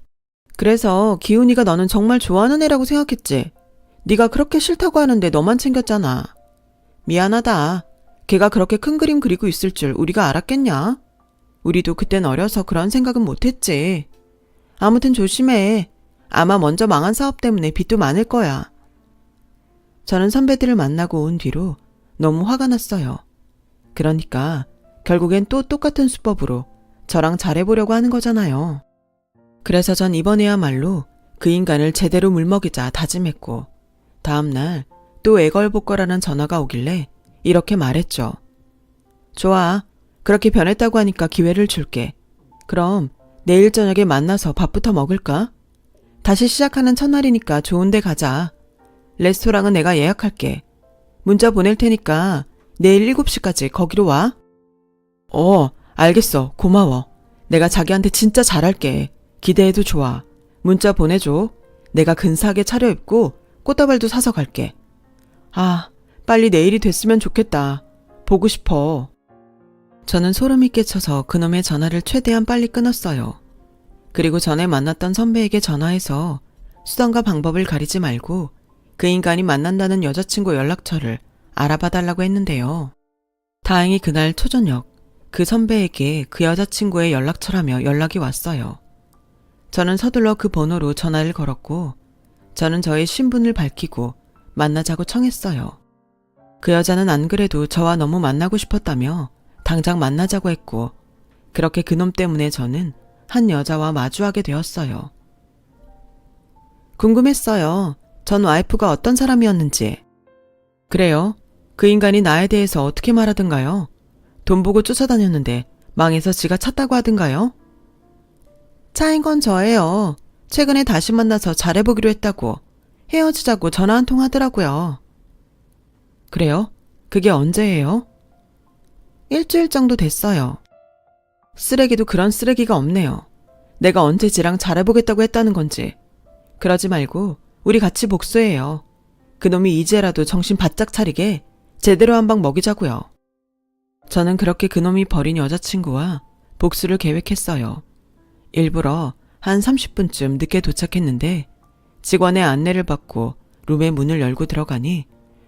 그래서 기훈이가 너는 정말 좋아하는 애라고 생각했지. 네가 그렇게 싫다고 하는데 너만 챙겼잖아. 미안하다. 걔가 그렇게 큰 그림 그리고 있을 줄 우리가 알았겠냐? 우리도 그땐 어려서 그런 생각은 못했지. 아무튼 조심해. 아마 먼저 망한 사업 때문에 빚도 많을 거야. 저는 선배들을 만나고 온 뒤로 너무 화가 났어요. 그러니까 결국엔 또 똑같은 수법으로 저랑 잘해보려고 하는 거잖아요. 그래서 전 이번에야말로 그 인간을 제대로 물먹이자 다짐했고 다음날 또 애걸복걸하는 전화가 오길래 이렇게 말했죠. 좋아. 그렇게 변했다고 하니까 기회를 줄게. 그럼 내일 저녁에 만나서 밥부터 먹을까? 다시 시작하는 첫날이니까 좋은 데 가자. 레스토랑은 내가 예약할게. 문자 보낼 테니까 내일 7시까지 거기로 와. 알겠어. 고마워. 내가 자기한테 진짜 잘할게. 기대해도 좋아. 문자 보내줘. 내가 근사하게 차려입고 꽃다발도 사서 갈게. 빨리 내일이 됐으면 좋겠다. 보고 싶어. 저는 소름이 끼쳐서 그놈의 전화를 최대한 빨리 끊었어요. 그리고 전에 만났던 선배에게 전화해서 수단과 방법을 가리지 말고 그 인간이 만난다는 여자친구 연락처를 알아봐달라고 했는데요. 다행히 그날 초저녁 그 선배에게 그 여자친구의 연락처라며 연락이 왔어요. 저는 서둘러 그 번호로 전화를 걸었고 저는 저의 신분을 밝히고 만나자고 청했어요. 그 여자는 안 그래도 저와 너무 만나고 싶었다며 당장 만나자고 했고 그렇게 그놈 때문에 저는 한 여자와 마주하게 되었어요. 궁금했어요. 전 와이프가 어떤 사람이었는지. 그래요? 그 인간이 나에 대해서 어떻게 말하던가요? 돈 보고 쫓아다녔는데 망해서 지가 찼다고 하던가요? 차인 건 저예요. 최근에 다시 만나서 잘해보기로 했다고 헤어지자고 전화 한 통 하더라고요. 그래요? 그게 언제예요? 일주일 정도 됐어요. 쓰레기도 그런 쓰레기가 없네요. 내가 언제 지랑 잘해보겠다고 했다는 건지. 그러지 말고 우리 같이 복수해요. 그놈이 이제라도 정신 바짝 차리게 제대로 한 방 먹이자고요. 저는 그렇게 그놈이 버린 여자친구와 복수를 계획했어요. 일부러 한 30분쯤 늦게 도착했는데 직원의 안내를 받고 룸의 문을 열고 들어가니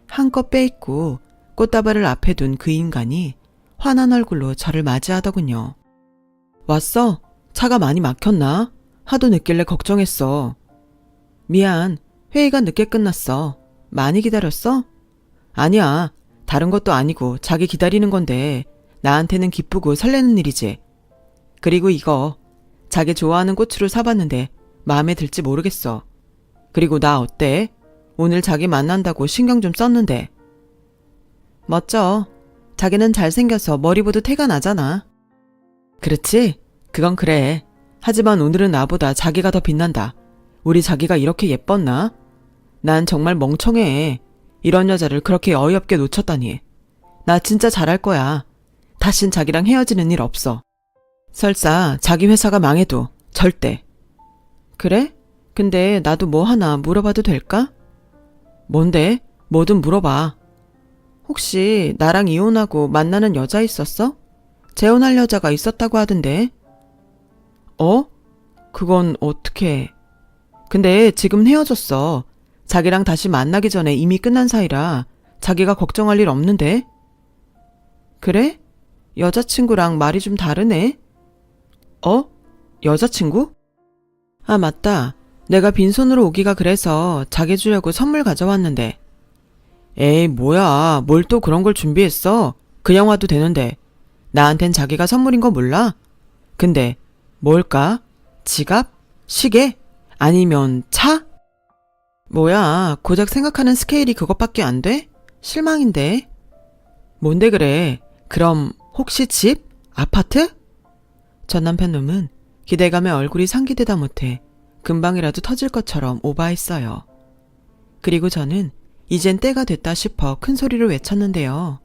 한껏 빼입고 꽃다발을 앞에 둔 그 인간이 환한 얼굴로 저를 맞이하더군요. 왔어? 차가 많이 막혔나? 하도 늦길래 걱정했어. 미안, 회의가 늦게 끝났어. 많이 기다렸어? 아니야, 다른 것도 아니고 자기 기다리는 건데 나한테는 기쁘고 설레는 일이지. 그리고 이거 자기 좋아하는 꽃으로 사봤는데 마음에 들지 모르겠어. 그리고 나 어때? 오늘 자기 만난다고 신경 좀 썼는데. 멋져. 자기는 잘생겨서 머리보도 태가 나잖아. 그렇지? 그건 그래. 하지만 오늘은 나보다 자기가 더 빛난다. 우리 자기가 이렇게 예뻤나? 난 정말 멍청해. 이런 여자를 그렇게 어이없게 놓쳤다니. 나 진짜 잘할 거야. 다신 자기랑 헤어지는 일 없어. 설사 자기 회사가 망해도 절대. 그래? 근데 나도 뭐 하나 물어봐도 될까? 뭔데? 뭐든 물어봐. 혹시 나랑 이혼하고 만나는 여자 있었어? 재혼할 여자가 있었다고 하던데. 어? 그건 어떻게... 근데 지금 헤어졌어. 자기랑 다시 만나기 전에 이미 끝난 사이라 자기가 걱정할 일 없는데. 그래? 여자친구랑 말이 좀 다르네. 어? 여자친구? 아, 맞다. 내가 빈손으로 오기가 그래서 자기 주려고 선물 가져왔는데. 에이, 뭐야. 뭘 또 그런 걸 준비했어? 그냥 와도 되는데. 나한텐 자기가 선물인 거 몰라? 근데 뭘까? 지갑? 시계? 아니면 차? 뭐야, 고작 생각하는 스케일이 그것밖에 안 돼? 실망인데. 뭔데 그래? 그럼 혹시 집? 아파트? 전 남편 놈은 기대감에 얼굴이 상기되다 못해 금방이라도 터질 것처럼 오바했어요. 그리고 저는 이젠 때가 됐다 싶어 큰 소리로 외쳤는데요.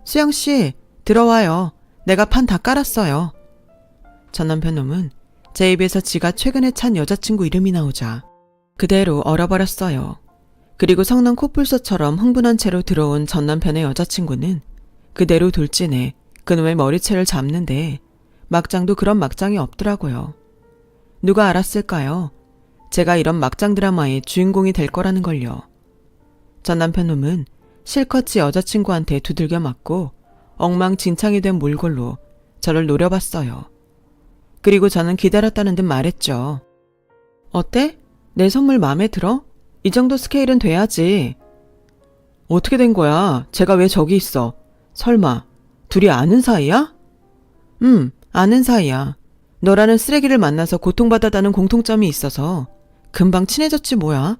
수영씨, 들어와요. 내가 판 다 깔았어요. 전 남편 놈은 제 입에서 지가 최근에 찬 여자친구 이름이 나오자 그대로 얼어버렸어요. 그리고 성난 코뿔소처럼 흥분한 채로 들어온 전 남편의 여자친구는 그대로 돌진해 그놈의 머리채를 잡는데 막장도 그런 막장이 없더라고요. 누가 알았을까요? 제가 이런 막장 드라마의 주인공이 될 거라는 걸요. 전 남편 놈은 실컷 지 여자친구한테 두들겨 맞고 엉망진창이 된 몰골로 저를 노려봤어요. 그리고 저는 기다렸다는 듯 말했죠. 어때? 내 선물 마음에 들어? 이 정도 스케일은 돼야지. 어떻게 된 거야? 제가 왜 저기 있어? 설마 둘이 아는 사이야? 아는 사이야. 너라는 쓰레기를 만나서 고통받았다는 공통점이 있어서 금방 친해졌지 뭐야.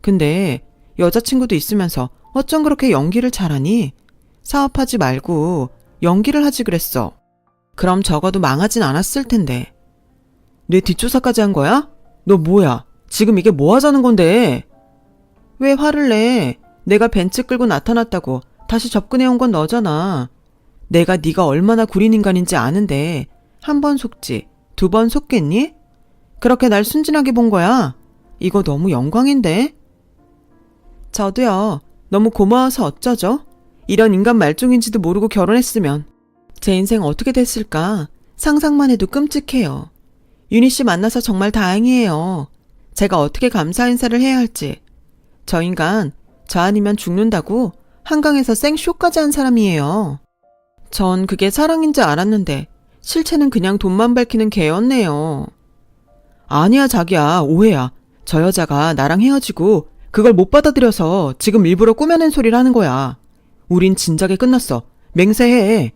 근데 여자친구도 있으면서 어쩜 그렇게 연기를 잘하니? 사업하지 말고 연기를 하지 그랬어. 그럼 적어도 망하진 않았을 텐데. 내 뒷조사까지 한 거야? 너 뭐야? 지금 이게 뭐 하자는 건데? 왜 화를 내? 내가 벤츠 끌고 나타났다고 다시 접근해온 건 너잖아. 내가 네가 얼마나 구린 인간인지 아는데 한 번 속지 두 번 속겠니? 그렇게 날 순진하게 본 거야. 이거 너무 영광인데? 저도요. 너무 고마워서 어쩌죠? 이런 인간 말종인지도 모르고 결혼했으면 제 인생 어떻게 됐을까 상상만 해도 끔찍해요. 윤희 씨 만나서 정말 다행이에요. 제가 어떻게 감사 인사를 해야 할지. 저 인간 저 아니면 죽는다고 한강에서 생쇼까지 한 사람이에요. 전 그게 사랑인 줄 알았는데 실체는 그냥 돈만 밝히는 개였네요. 아니야 자기야, 오해야. 저 여자가 나랑 헤어지고 그걸 못 받아들여서 지금 일부러 꾸며낸 소리를 하는 거야. 우린 진작에 끝났어. 맹세해.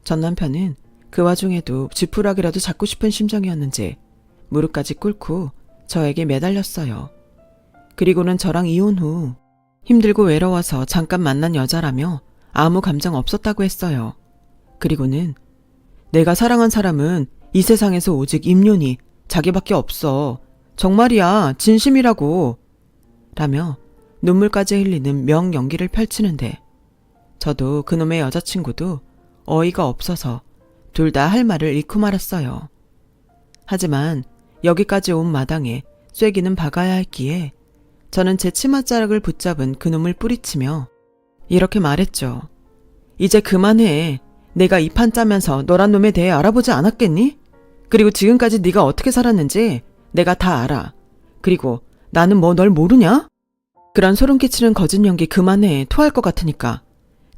전 남편은 그 와중에도 지푸라기라도 잡고 싶은 심정이었는지 무릎까지 꿇고 저에게 매달렸어요. 그리고는 저랑 이혼 후 힘들고 외로워서 잠깐 만난 여자라며 아무 감정 없었다고 했어요. 그리고는 내가 사랑한 사람은 이 세상에서 오직 임윤희, 자기밖에 없어. 정말이야. 진심이라고. 라며 눈물까지 흘리는 명연기를 펼치는데 저도 그놈의 여자친구도 어이가 없어서 둘 다 할 말을 잃고 말았어요. 하지만 여기까지 온 마당에 쐐기는 박아야 했기에 저는 제 치맛자락을 붙잡은 그놈을 뿌리치며 이렇게 말했죠. 이제 그만해. 내가 이 판 짜면서 너란 놈에 대해 알아보지 않았겠니? 그리고 지금까지 네가 어떻게 살았는지 내가 다 알아. 그리고 나는 뭐 널 모르냐? 그런 소름 끼치는 거짓 연기 그만해. 토할 것 같으니까.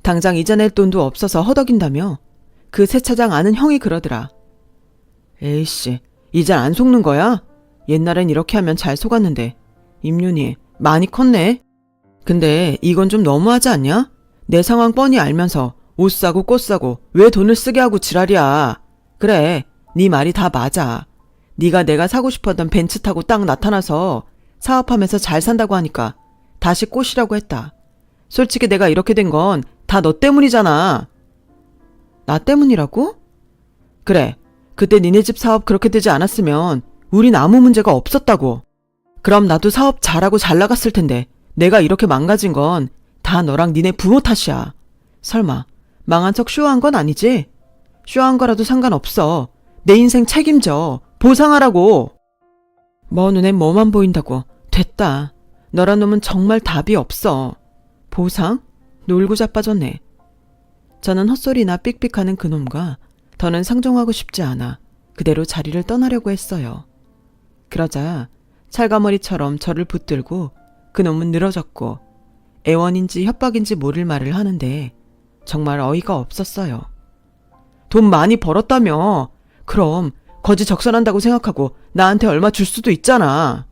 당장 이자낼 돈도 없어서 허덕인다며 그 세차장 아는 형이 그러더라. 에이씨, 이젠 안 속는 거야? 옛날엔 이렇게 하면 잘 속았는데 임윤이 많이 컸네. 근데 이건 좀 너무하지 않냐? 내 상황 뻔히 알면서 옷 사고 꽃 사고 왜 돈을 쓰게 하고 지랄이야. 그래, 네 말이 다 맞아. 네가 내가 사고 싶었던 벤츠 타고 딱 나타나서 사업하면서 잘 산다고 하니까 다시 꽃이라고 했다. 솔직히 내가 이렇게 된 건 다 너 때문이잖아. 나 때문이라고? 그래, 그때 니네 집 사업 그렇게 되지 않았으면 우린 아무 문제가 없었다고. 그럼 나도 사업 잘하고 잘 나갔을 텐데 내가 이렇게 망가진 건 다 너랑 니네 부모 탓이야. 설마 망한 척 쇼한 건 아니지? 쇼한 거라도 상관없어. 내 인생 책임져. 보상하라고. 뭐 눈엔 뭐만 보인다고. 됐다. 너란 놈은 정말 답이 없어. 보상? 놀고 자빠졌네. 저는 헛소리나 삑삑하는 그놈과 더는 상종하고 싶지 않아 그대로 자리를 떠나려고 했어요. 그러자 찰가머리처럼 저를 붙들고 그놈은 늘어졌고 애원인지 협박인지 모를 말을 하는데 정말 어이가 없었어요. 돈 많이 벌었다며. 그럼 거지 적선한다고 생각하고 나한테 얼마 줄 수도 있잖아.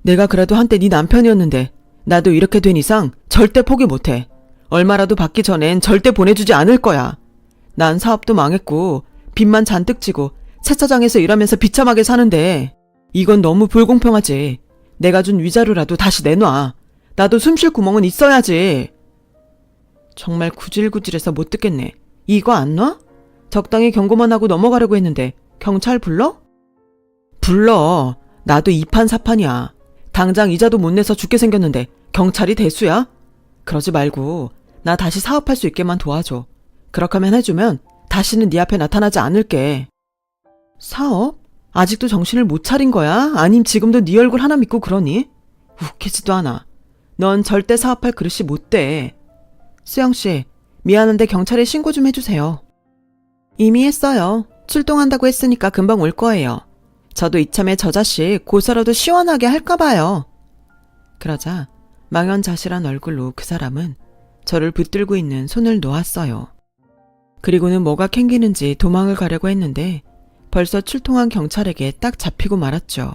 내가 그래도 한때 네 남편이었는데 나도 이렇게 된 이상 절대 포기 못해. 얼마라도 받기 전엔 절대 보내주지 않을 거야. 난 사업도 망했고 빚만 잔뜩 지고 세차장에서 일하면서 비참하게 사는데 이건 너무 불공평하지. 내가 준 위자료라도 다시 내놔. 나도 숨 쉴 구멍은 있어야지. 정말 구질구질해서 못 듣겠네. 이거 안 놔? 적당히 경고만 하고 넘어가려고 했는데 경찰 불러? 불러. 나도 2판 4판이야. 당장 이자도 못 내서 죽게 생겼는데 경찰이 대수야? 그러지 말고 나 다시 사업할 수 있게만 도와줘. 그렇게 하면 해주면 다시는 네 앞에 나타나지 않을게. 사업? 아직도 정신을 못 차린 거야? 아님 지금도 네 얼굴 하나 믿고 그러니? 웃기지도 않아. 넌 절대 사업할 그릇이 못 돼. 수영씨, 미안한데 경찰에 신고 좀 해주세요. 이미 했어요. 출동한다고 했으니까 금방 올 거예요. 저도 이참에 저 자식 고소라도 시원하게 할까 봐요. 그러자 망연자실한 얼굴로 그 사람은 저를 붙들고 있는 손을 놓았어요. 그리고는 뭐가 캥기는지 도망을 가려고 했는데 벌써 출동한 경찰에게 딱 잡히고 말았죠.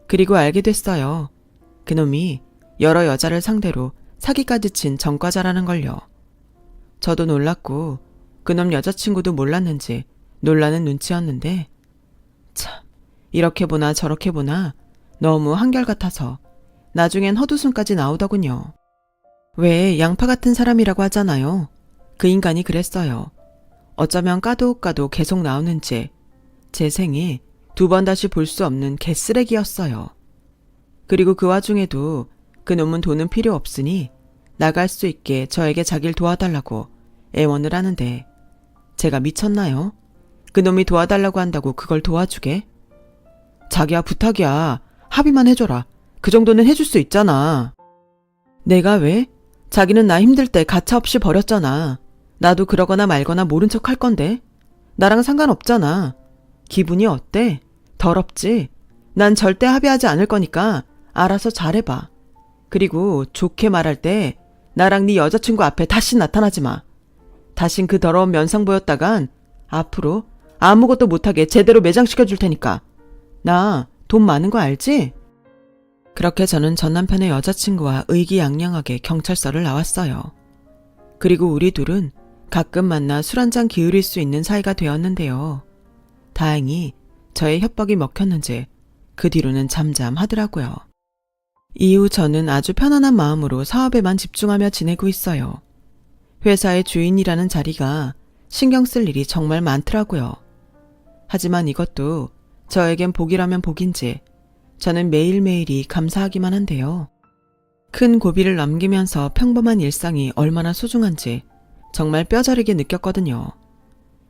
그리고 알게 됐어요. 그놈이 여러 여자를 상대로 사기까지 친 전과자라는 걸요. 저도 놀랐고 그놈 여자친구도 몰랐는지 놀라는 눈치였는데 참, 이렇게 보나 저렇게 보나 너무 한결같아서 나중엔 헛웃음까지 나오더군요. 왜 양파 같은 사람이라고 하잖아요. 그 인간이 그랬어요. 어쩌면 까도 계속 나오는지 제 생에 2번 다시 볼 수 없는 개쓰레기였어요. 그리고 그 와중에도 그놈은 돈은 필요 없으니 나갈 수 있게 저에게 자기를 도와달라고 애원을 하는데 제가 미쳤나요? 그놈이 도와달라고 한다고 그걸 도와주게? 자기야, 부탁이야. 합의만 해줘라. 그 정도는 해줄 수 있잖아. 내가 왜? 자기는 나 힘들 때 가차없이 버렸잖아. 나도 그러거나 말거나 모른 척 할 건데. 나랑 상관없잖아. 기분이 어때? 더럽지? 난 절대 합의하지 않을 거니까 알아서 잘해봐. 그리고 좋게 말할 때 나랑 네 여자친구 앞에 다시 나타나지 마. 다신 그 더러운 면상 보였다간 앞으로 아무것도 못하게 제대로 매장시켜 줄 테니까. 나 돈 많은 거 알지? 그렇게 저는 전 남편의 여자친구와 의기양양하게 경찰서를 나왔어요. 그리고 우리 둘은 가끔 만나 술 한잔 기울일 수 있는 사이가 되었는데요. 다행히 저의 협박이 먹혔는지 그 뒤로는 잠잠하더라고요. 이후 저는 아주 편안한 마음으로 사업에만 집중하며 지내고 있어요. 회사의 주인이라는 자리가 신경 쓸 일이 정말 많더라고요. 하지만 이것도 저에겐 복이라면 복인지 저는 매일매일이 감사하기만 한데요. 큰 고비를 넘기면서 평범한 일상이 얼마나 소중한지 정말 뼈저리게 느꼈거든요.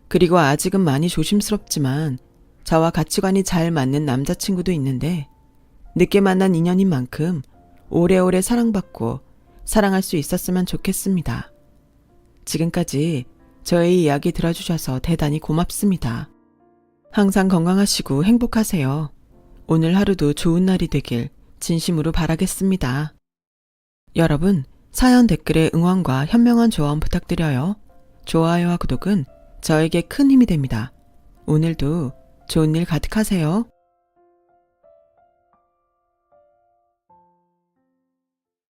그리고 아직은 많이 조심스럽지만 저와 가치관이 잘 맞는 남자친구도 있는데 늦게 만난 인연인 만큼 오래오래 사랑받고 사랑할 수 있었으면 좋겠습니다. 지금까지 저의 이야기 들어주셔서 대단히 고맙습니다. 항상 건강하시고 행복하세요. 오늘 하루도 좋은 날이 되길 진심으로 바라겠습니다. 여러분, 사연 댓글에 응원과 현명한 조언 부탁드려요. 좋아요와 구독은 저에게 큰 힘이 됩니다. 오늘도 좋은 일 가득하세요.